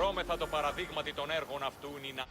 Φερόμεθα το παραδείγματι των έργων αυτού είναι.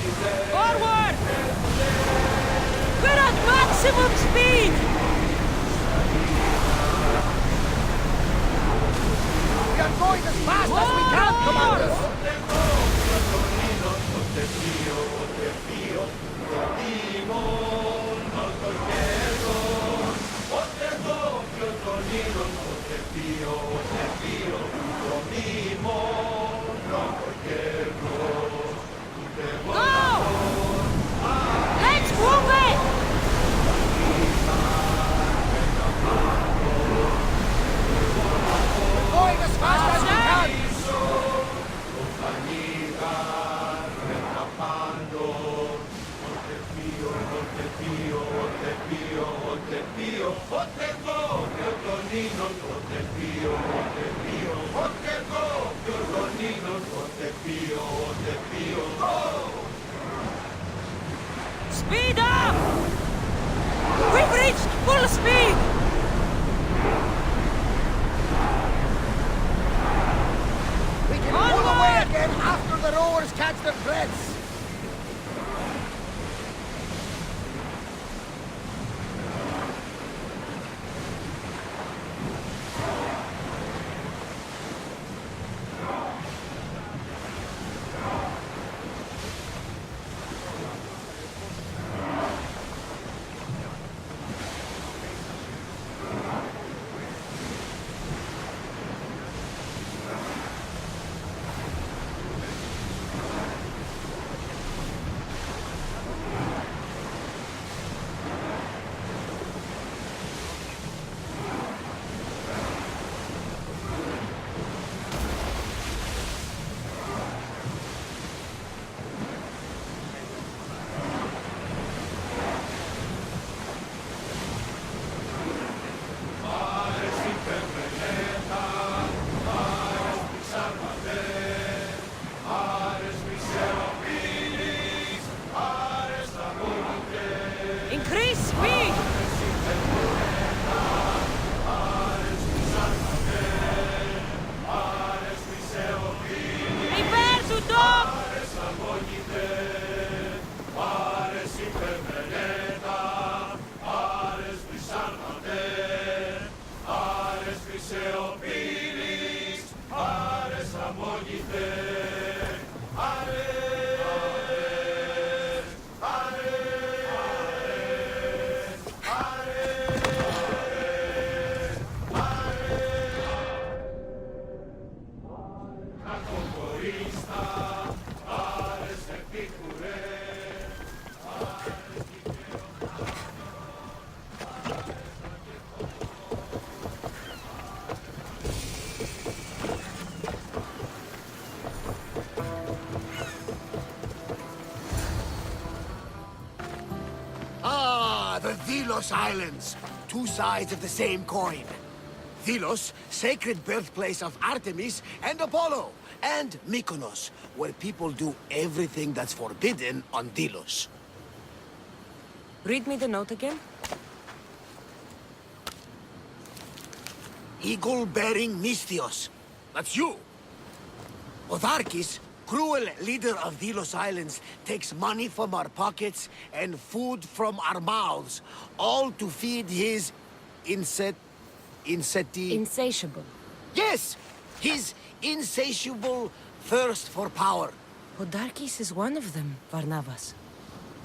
Forward! We're at maximum speed! We are going as fast as we can, Commanders! Go! Let's move it! We're going as fast as we can! Speed up! We've reached full speed! We can pull away again after the rowers catch their breaths! Increase speed! Prepare to dock! Ah, the Delos Islands. Two sides of the same coin. Delos, sacred birthplace of Artemis and Apollo. And Mykonos, where people do everything that's forbidden on Delos. Read me the note again. Eagle-bearing Mystios. That's you. Otharkis, cruel leader of Delos Islands, takes money from our pockets and food from our mouths, all to feed his Insatiable. Yes! His insatiable thirst for power. Odarkis is one of them, Varnavas.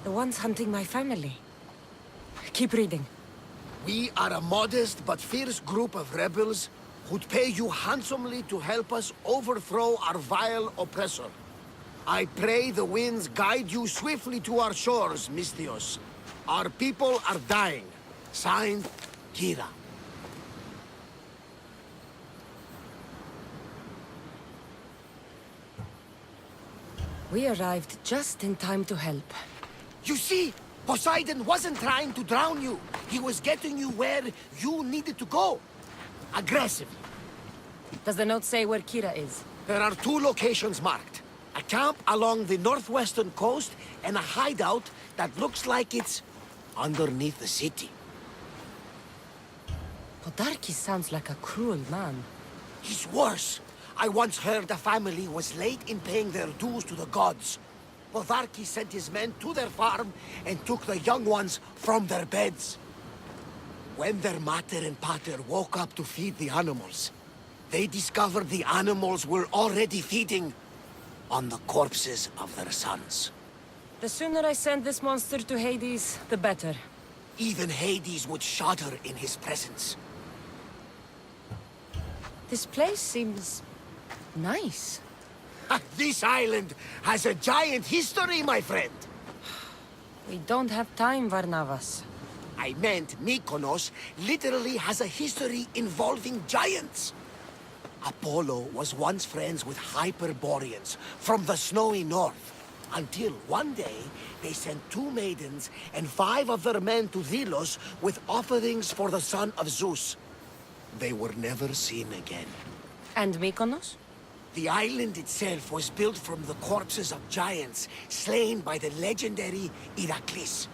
The ones hunting my family. Keep reading. We are a modest but fierce group of rebels who'd pay you handsomely to help us overthrow our vile oppressor. I pray the winds guide you swiftly to our shores, Mystios. Our people are dying. Signed, Kira. We arrived just in time to help. You see, Poseidon wasn't trying to drown you. He was getting you where you needed to go. Aggressively. Does the note say where Kira is? There are two locations marked. A camp along the northwestern coast and a hideout that looks like it's underneath the city. Podarkis sounds like a cruel man. He's worse. I once heard a family was late in paying their dues to the gods. Potharki sent his men to their farm and took the young ones from their beds. When their mater and pater woke up to feed the animals, they discovered the animals were already feeding on the corpses of their sons. The sooner I send this monster to Hades, the better. Even Hades would shudder in his presence. This place seems... nice. This island has a giant history, my friend. We don't have time, Varnavas. I meant Mykonos literally has a history involving giants. Apollo was once friends with Hyperboreans from the snowy north, until one day they sent 2 maidens and 5 of their men to Delos with offerings for the son of Zeus. They were never seen again. And Mykonos? The island itself was built from the corpses of giants slain by the legendary Heracles.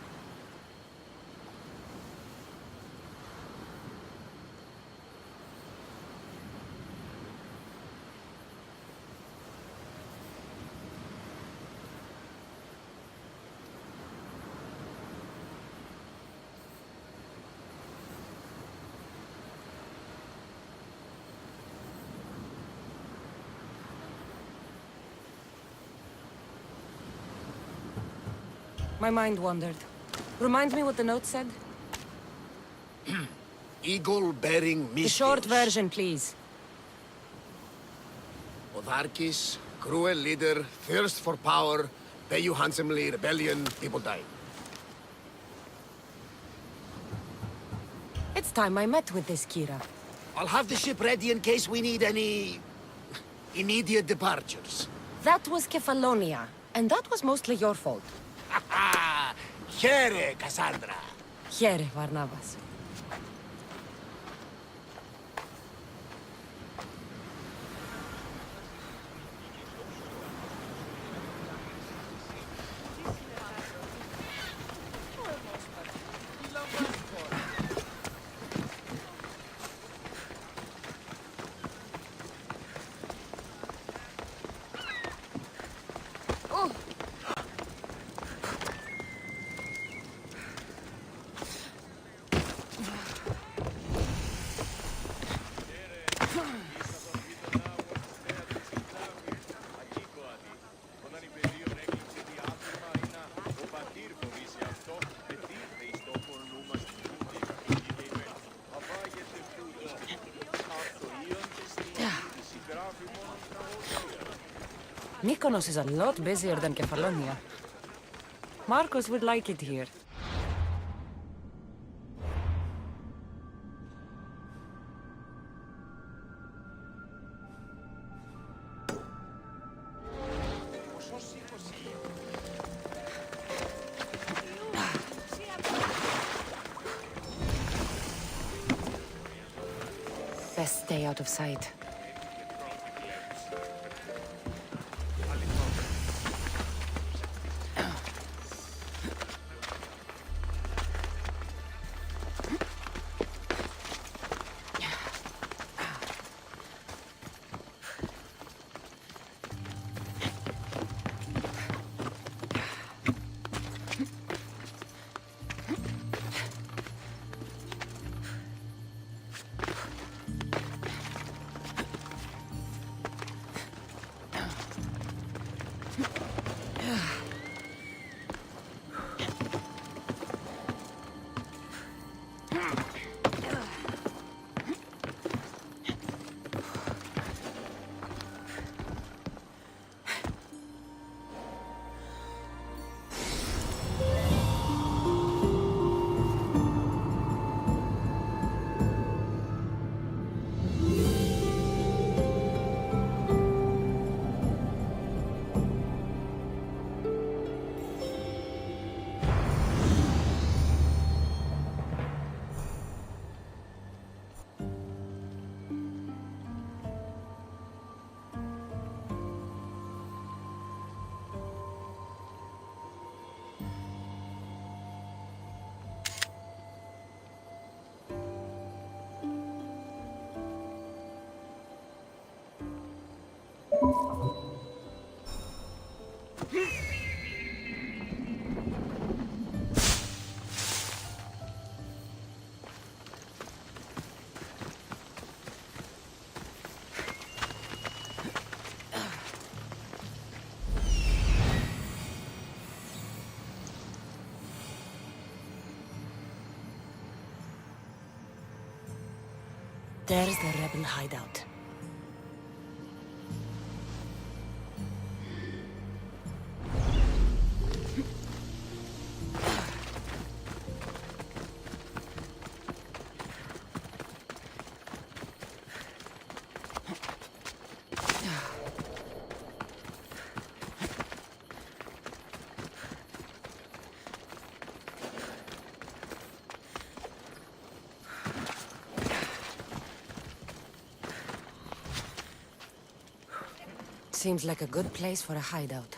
My mind wandered. Remind me what the note said? Eagle-bearing The Misthios. short version, please. Potharkis, cruel leader, thirst for power, pay you handsomely, rebellion, people die. It's time I met with this Kira. I'll have the ship ready in case we need any... immediate departures. That was Kefalonia, and that was mostly your fault. Ha ha! Here, Cassandra! Here, Varnavas. Mykonos is a lot busier than Kefalonia. Marcos would like it here. Best stay out of sight. There's the rebel hideout. Seems like a good place for a hideout.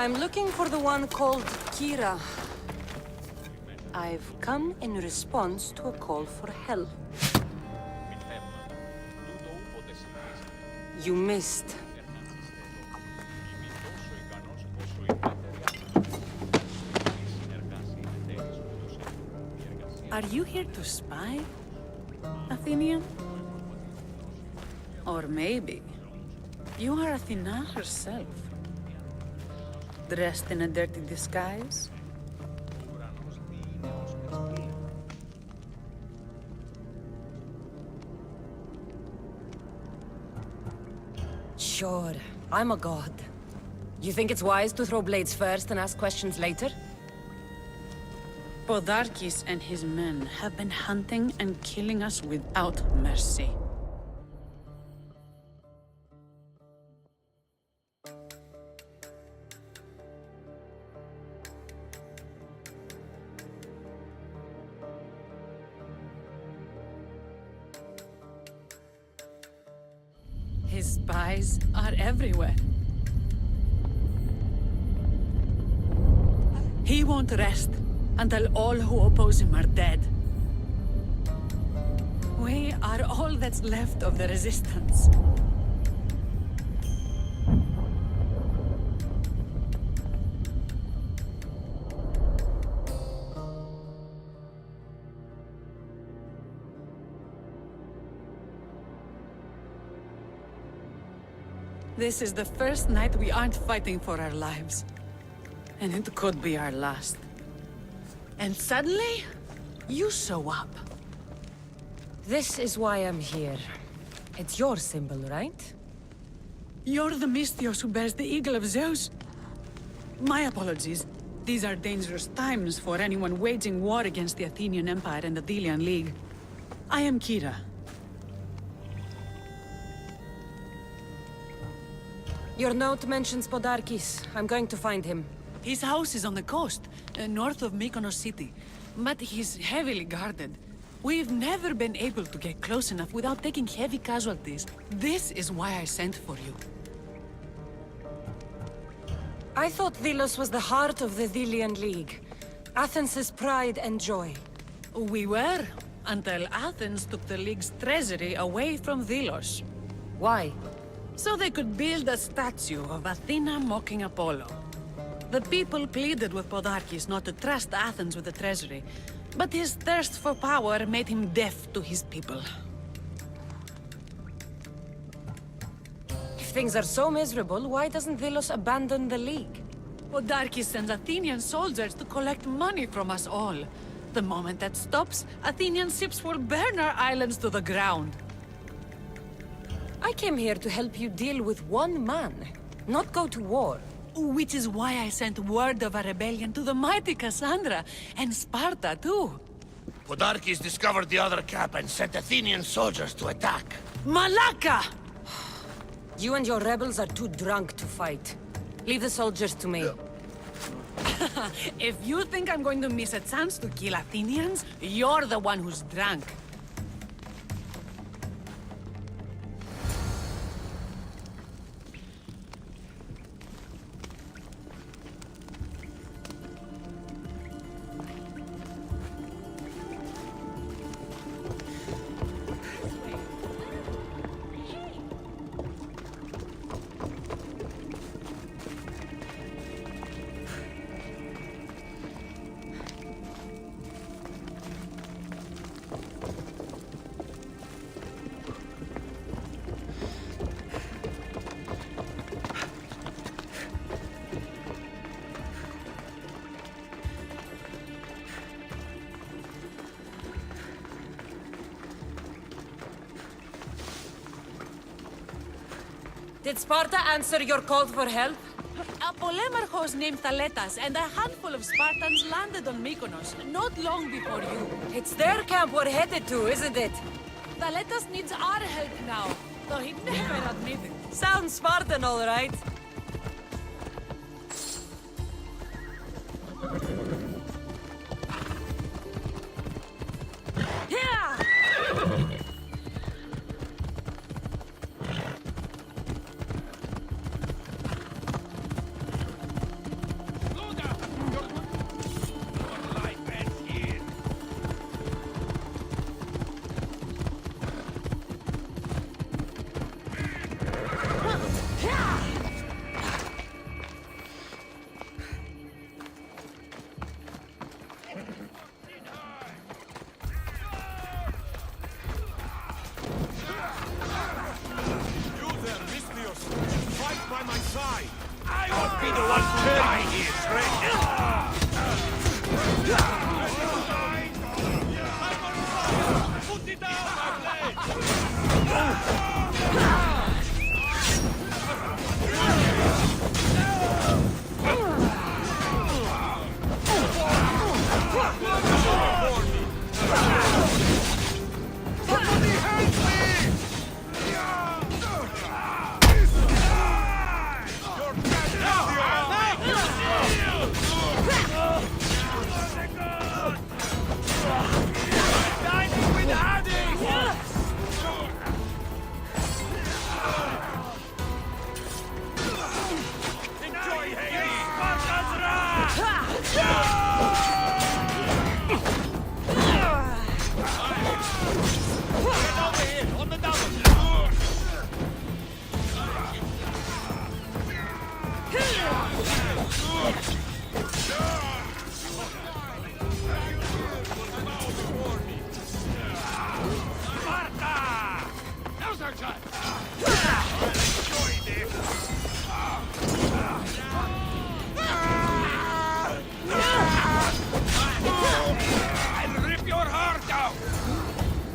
I'm looking for the one called Kira. I've come in response to a call for help. You missed. Are you here to spy, Athenian? Or maybe you are Athena herself, dressed in a dirty disguise? Sure, I'm a god. You think it's wise to throw blades first and ask questions later? Podarkis and his men have been hunting and killing us without mercy. His spies are everywhere. He won't rest until all who oppose him are dead. We are all that's left of the resistance. This is the first night we aren't fighting for our lives. And it could be our last. And suddenly, you show up. This is why I'm here. It's your symbol, right? You're the Mystios who bears the eagle of Zeus. My apologies. These are dangerous times for anyone waging war against the Athenian Empire and the Delian League. I am Kira. Your note mentions Podarkis. I'm going to find him. His house is on the coast, north of Mykonos city. But he's heavily guarded. We've never been able to get close enough without taking heavy casualties. This is why I sent for you. I thought Delos was the heart of the Delian League. Athens' pride and joy. We were, until Athens took the League's treasury away from Delos. Why? So they could build a statue of Athena mocking Apollo. The people pleaded with Podarkis not to trust Athens with the treasury, but his thirst for power made him deaf to his people. If things are so miserable, why doesn't Delos abandon the League? Podarkis sends Athenian soldiers to collect money from us all. The moment that stops, Athenian ships will burn our islands to the ground. I came here to help you deal with one man, not go to war. Which is why I sent word of a rebellion to the mighty Cassandra, and Sparta too. Podarkis discovered the other camp and sent Athenian soldiers to attack. Malaka! You and your rebels are too drunk to fight. Leave the soldiers to me. If you think I'm going to miss a chance to kill Athenians, you're the one who's drunk. Did Sparta answer your call for help? A polemarchos named Thaletas and a handful of Spartans landed on Mykonos, not long before you. It's their camp we're headed to, isn't it? Thaletas needs our help now, though he'd never admit it. Sounds Spartan, all right. Yeah!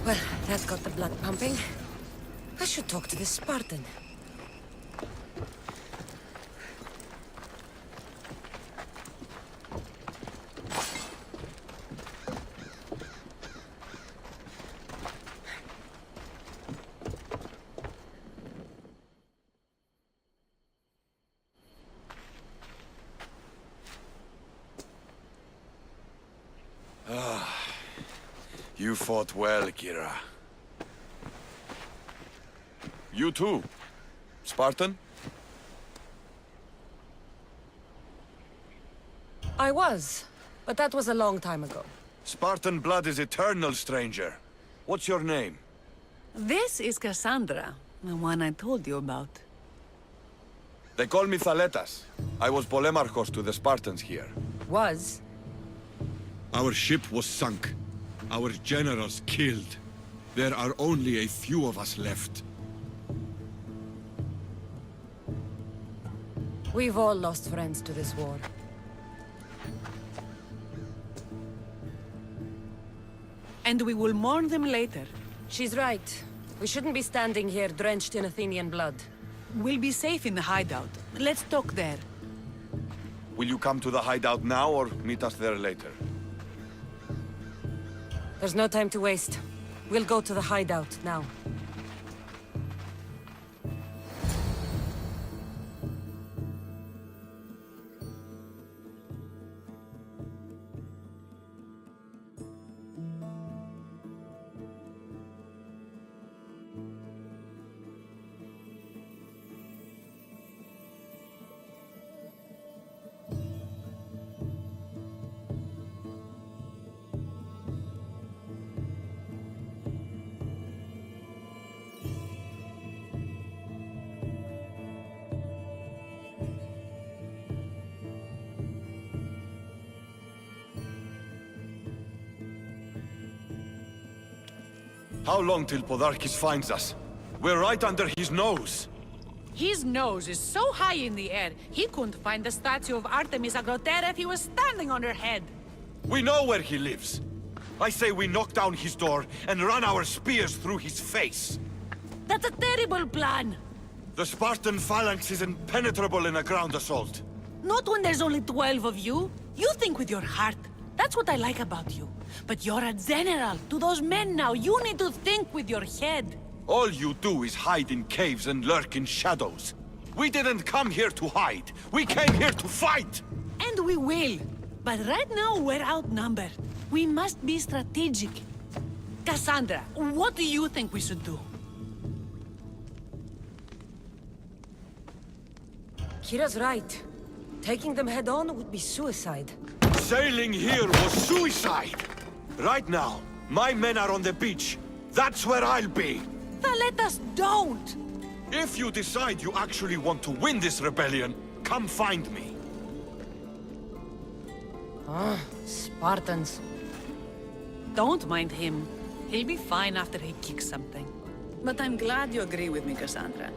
Well, that got the blood pumping. I should talk to this Spartan. You fought well, Kira. You too, Spartan? I was, but that was a long time ago. Spartan blood is eternal, stranger. What's your name? This is Cassandra, the one I told you about. They call me Thaletas. I was Polemarchos to the Spartans here. Was? Our ship was sunk. Our generals killed. There are only a few of us left. We've all lost friends to this war. And we will mourn them later. She's right. We shouldn't be standing here drenched in Athenian blood. We'll be safe in the hideout. Let's talk there. Will you come to the hideout now or meet us there later? There's no time to waste. We'll go to the hideout now. How long till Podarkis finds us? We're right under his nose. His nose is so high in the air, he couldn't find the statue of Artemis Agrotera if he was standing on her head. We know where he lives. I say we knock down his door and run our spears through his face. That's a terrible plan. The Spartan phalanx is impenetrable in a ground assault. Not when there's only 12 of you. You think with your heart. That's what I like about you. But you're a general. To those men now, you need to think with your head. All you do is hide in caves and lurk in shadows. We didn't come here to hide. We came here to fight! And we will. But right now, we're outnumbered. We must be strategic. Cassandra, what do you think we should do? Kira's right. Taking them head on would be suicide. Sailing here was suicide! Right now, my men are on the beach. That's where I'll be! Let us don't! If you decide you actually want to win this rebellion, come find me. Spartans. Don't mind him. He'll be fine after he kicks something. But I'm glad you agree with me, Cassandra.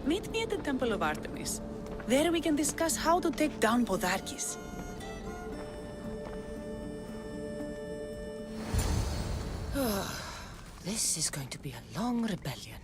Meet me at the Temple of Artemis. There we can discuss how to take down Podarkis. This is going to be a long rebellion.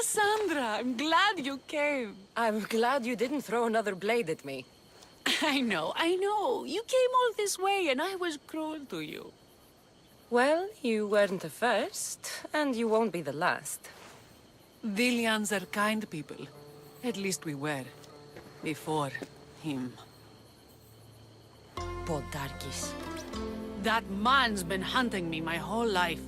Cassandra, I'm glad you came. I'm glad you didn't throw another blade at me. I know. You came all this way and I was cruel to you. Well, you weren't the first, and you won't be the last. Dilians are kind people. At least we were. Before him. Podarkis. That man's been hunting me my whole life.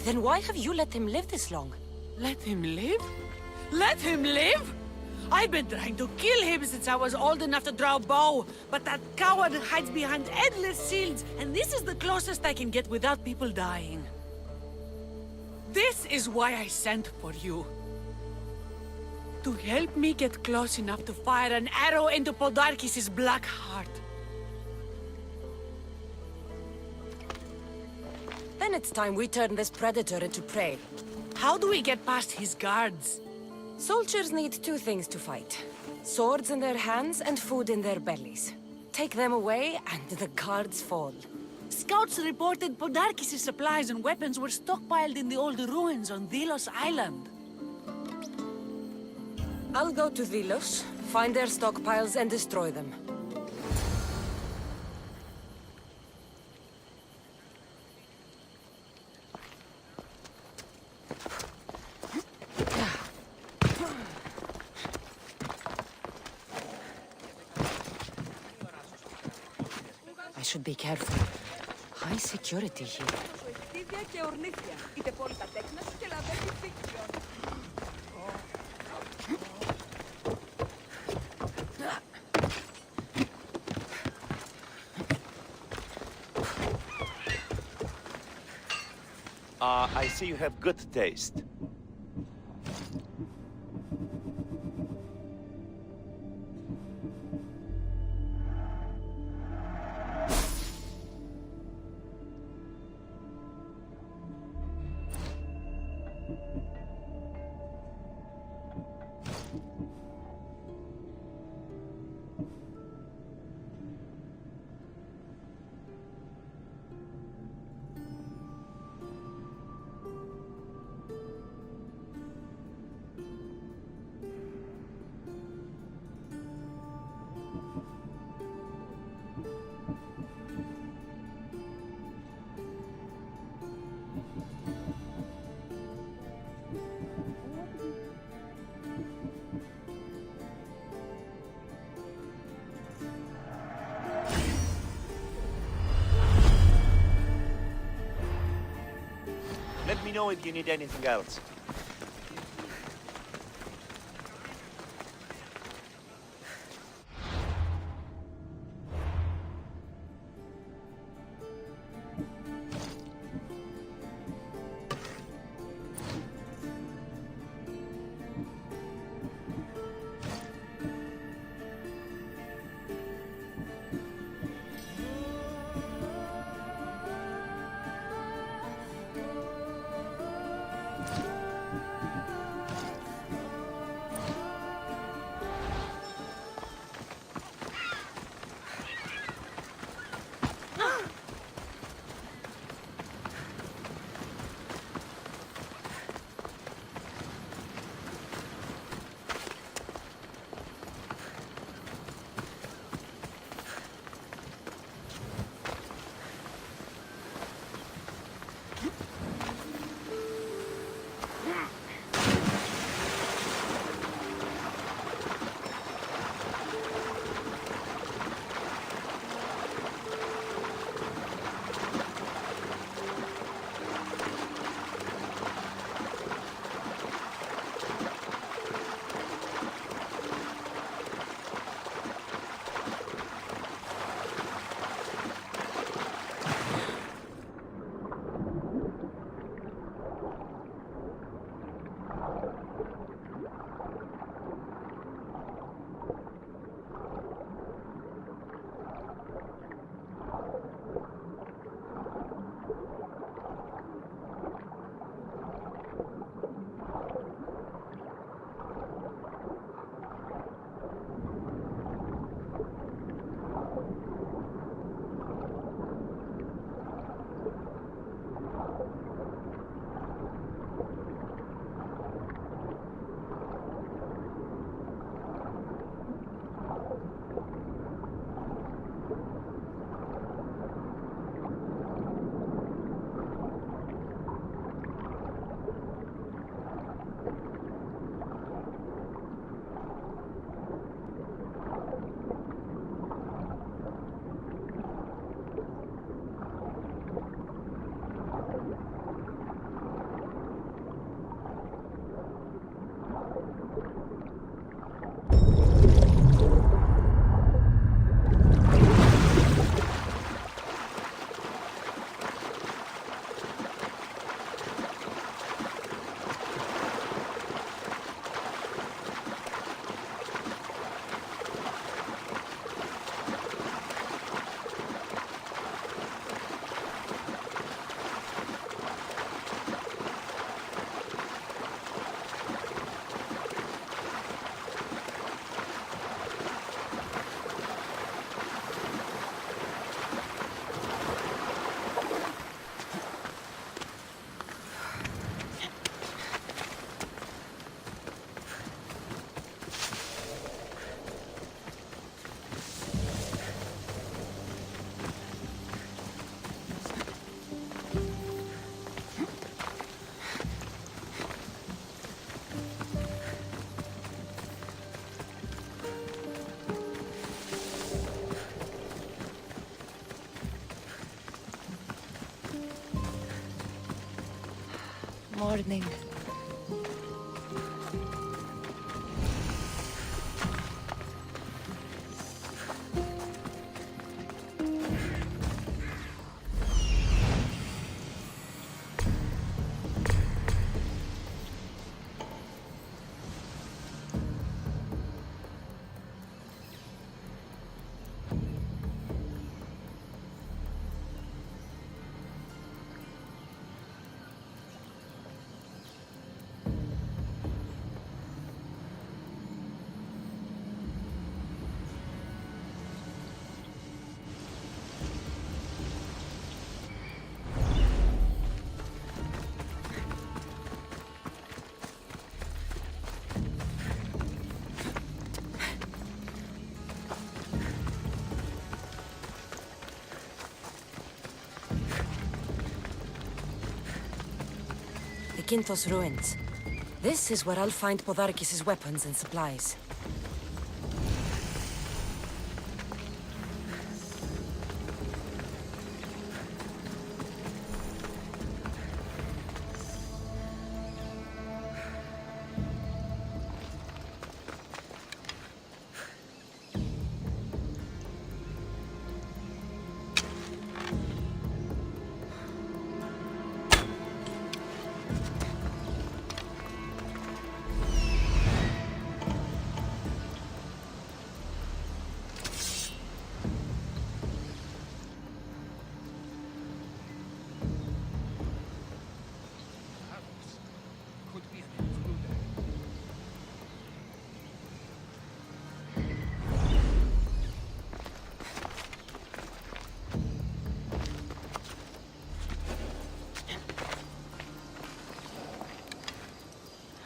Then why have you let him live this long? Let him live? Let him live? I've been trying to kill him since I was old enough to draw a bow, but that coward hides behind endless shields, and this is the closest I can get without people dying. This is why I sent for you. To help me get close enough to fire an arrow into Podarkis' black heart. Then it's time we turn this predator into prey. How do we get past his guards? Soldiers need two things to fight. Swords in their hands and food in their bellies. Take them away, and the guards fall. Scouts reported Podarkis' supplies and weapons were stockpiled in the old ruins on Delos Island. I'll go to Delos, find their stockpiles and destroy them. I should be careful. High security here. I see you have good taste. Let me know if you need anything else. morning. The Kintos ruins. This is where I'll find Podarkis' weapons and supplies.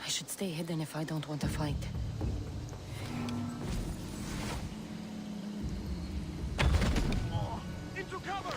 I should stay hidden if I don't want to fight. Into cover!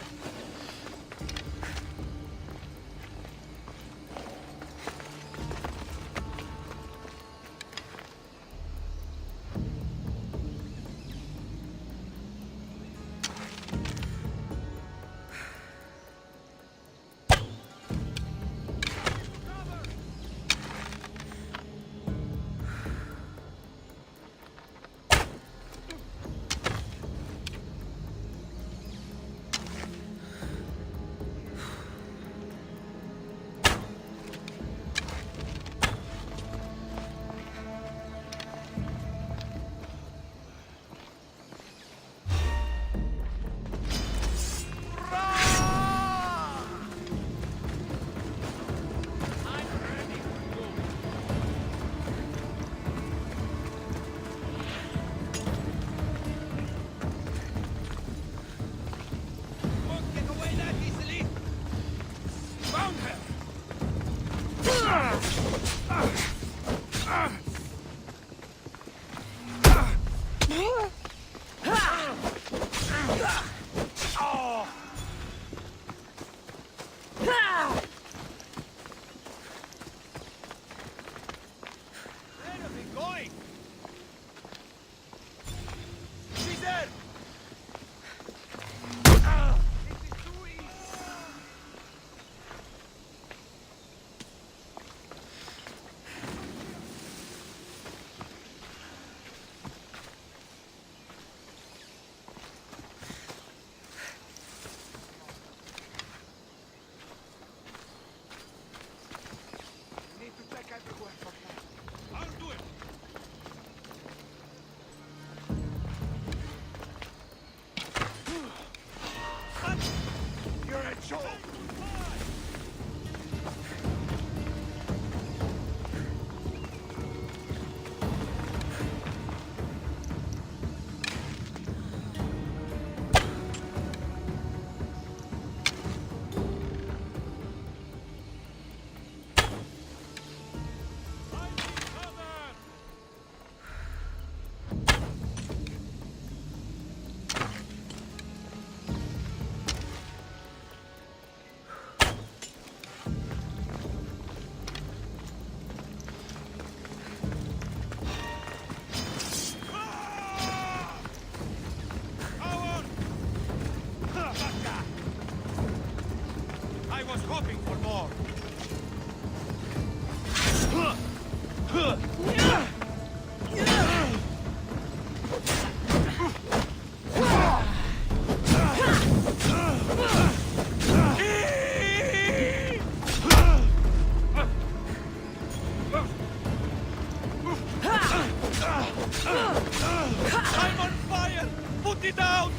it out!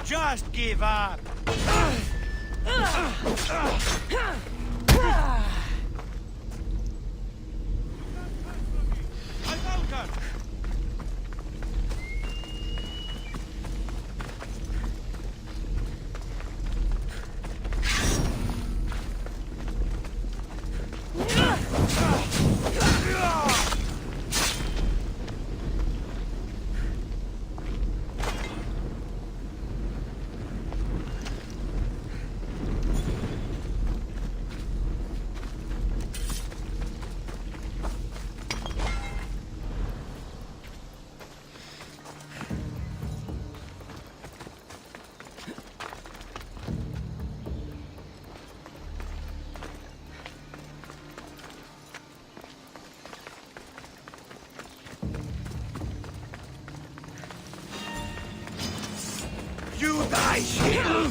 Just give up! You die here!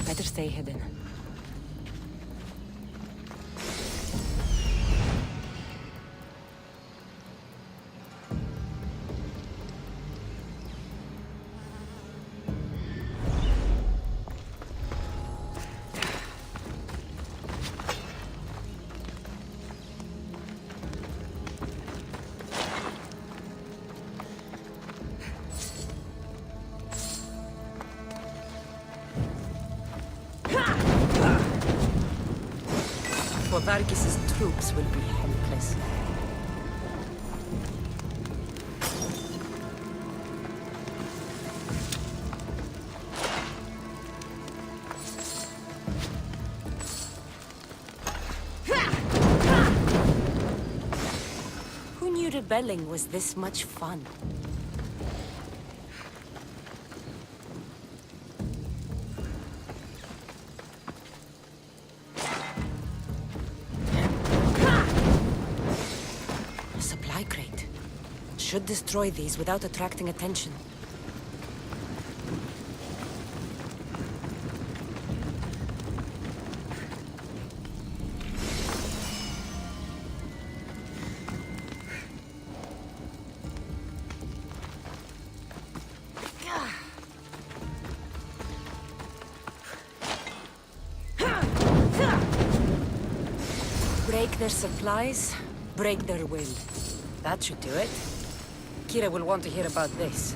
Better stay hidden. Vargis's troops will be helpless. Who knew rebelling was this much fun? Should destroy these without attracting attention. Break their supplies, break their will. That should do it. Kira will want to hear about this.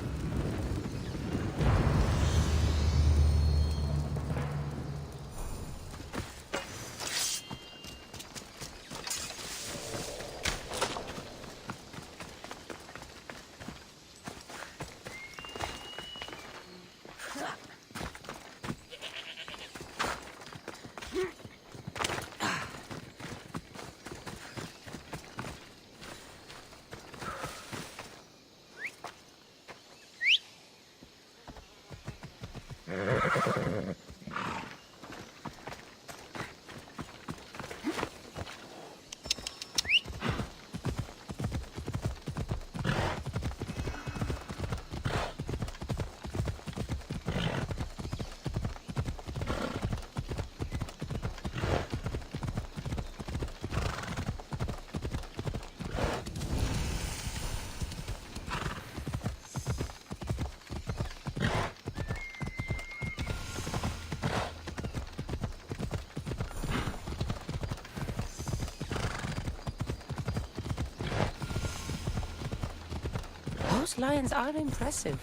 Those lions are impressive.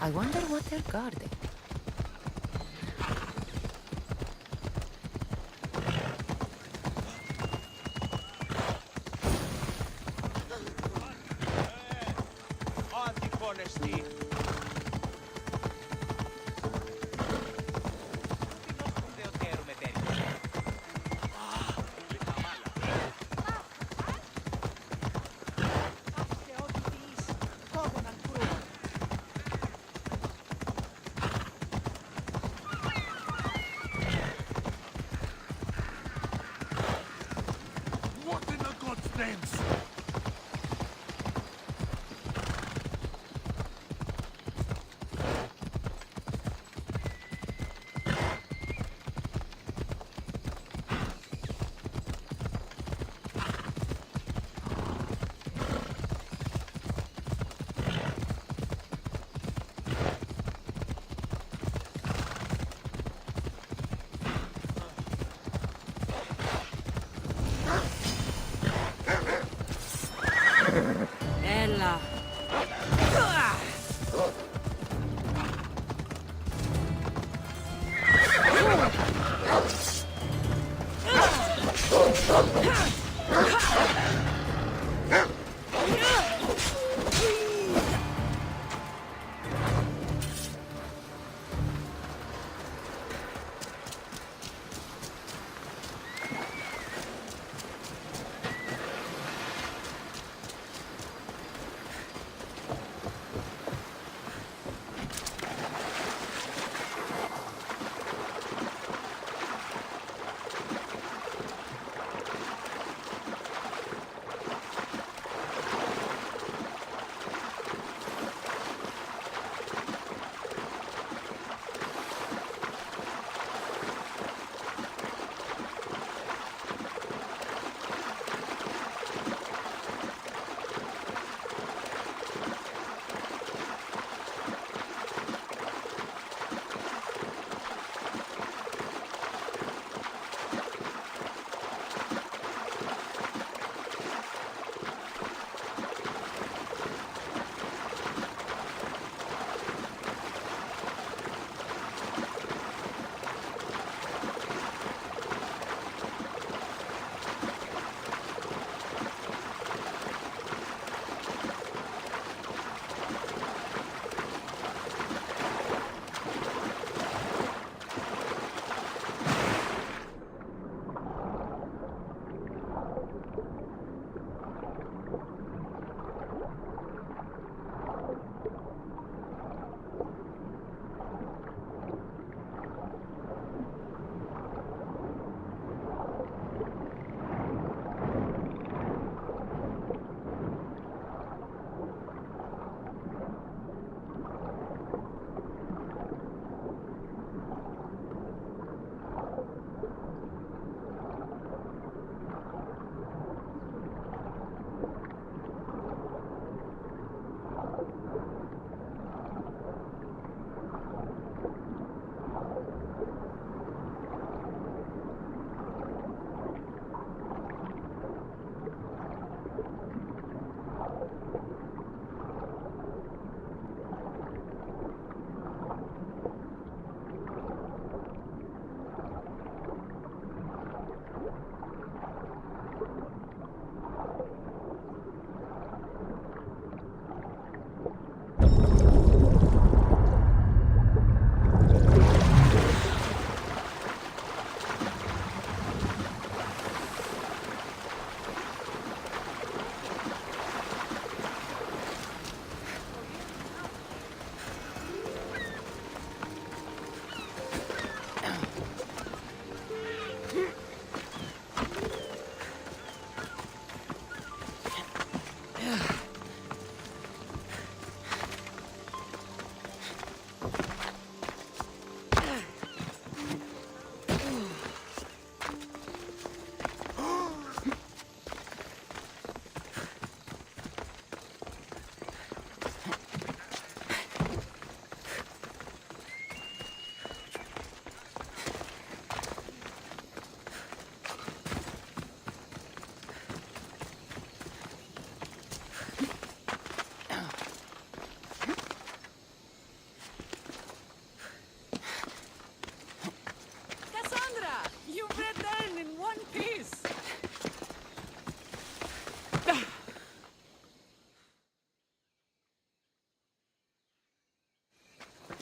I wonder what they're guarding. Anti-honesty. friends! Ella.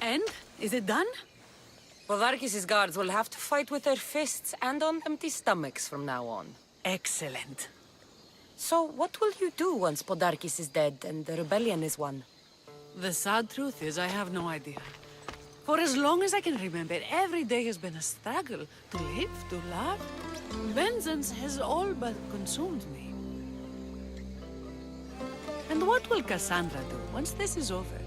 And? Is it done? Podarkis' guards will have to fight with their fists and on empty stomachs from now on. Excellent. So, what will you do once Podarkis is dead and the rebellion is won? The sad truth is I have no idea. For as long as I can remember, every day has been a struggle to live, to love. Vengeance has all but consumed me. And what will Cassandra do once this is over?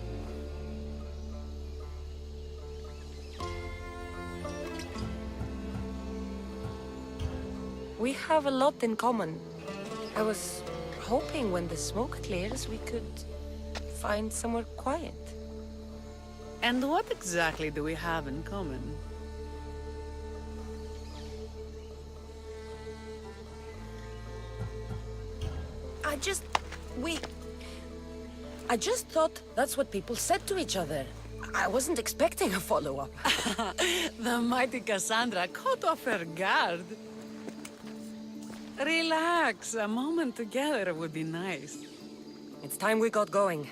We have a lot in common. I was hoping when the smoke clears, we could find somewhere quiet. And what exactly do we have in common? I just thought that's what people said to each other. I wasn't expecting a follow-up. The mighty Cassandra caught off her guard. Relax, a moment together would be nice. It's time we got going.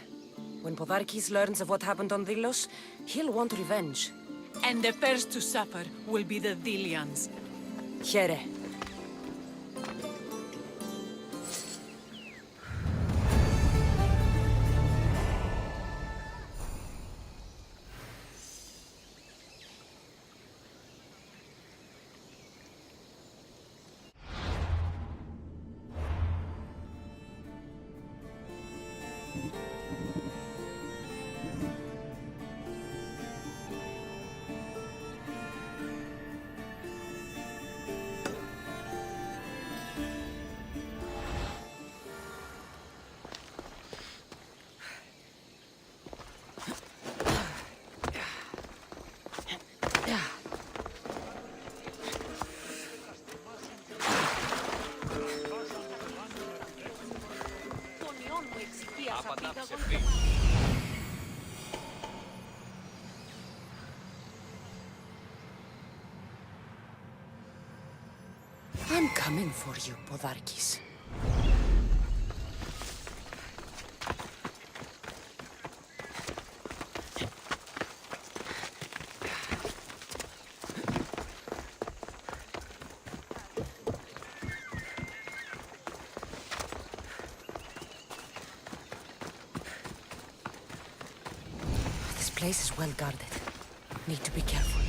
When Podarkis learns of what happened on Delos, he'll want revenge. And the first to suffer will be the Dilians. Here. I'm coming for you, Podarkis. This place is well guarded. Need to be careful.